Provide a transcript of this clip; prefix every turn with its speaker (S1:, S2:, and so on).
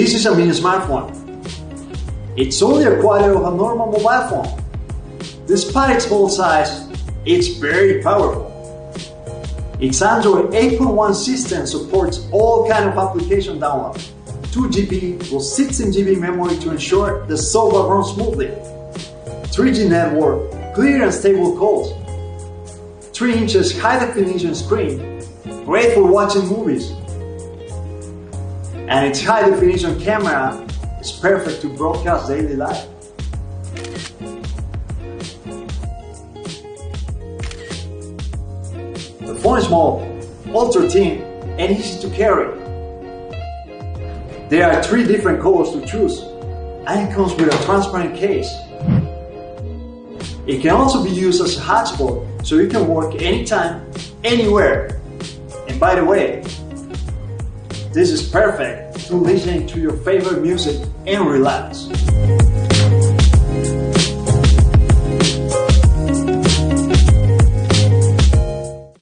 S1: This is a mini smartphone. It's only a quarter of a normal mobile phone. Despite its small size, it's very powerful. Its Android 8.1 system supports all kinds of application download. 2 GB plus 16 GB memory to ensure the software runs smoothly. 3G network, clear and stable calls. 3 inches high definition screen, great for watching movies. And its high definition camera is perfect to broadcast daily life. The phone is small, ultra thin, and easy to carry. There are 3 different colors to choose, and it comes with a transparent case. It can also be used as a hotspot, so you can work anytime, anywhere. And by the way, this is perfect to listen to your favorite music and relax.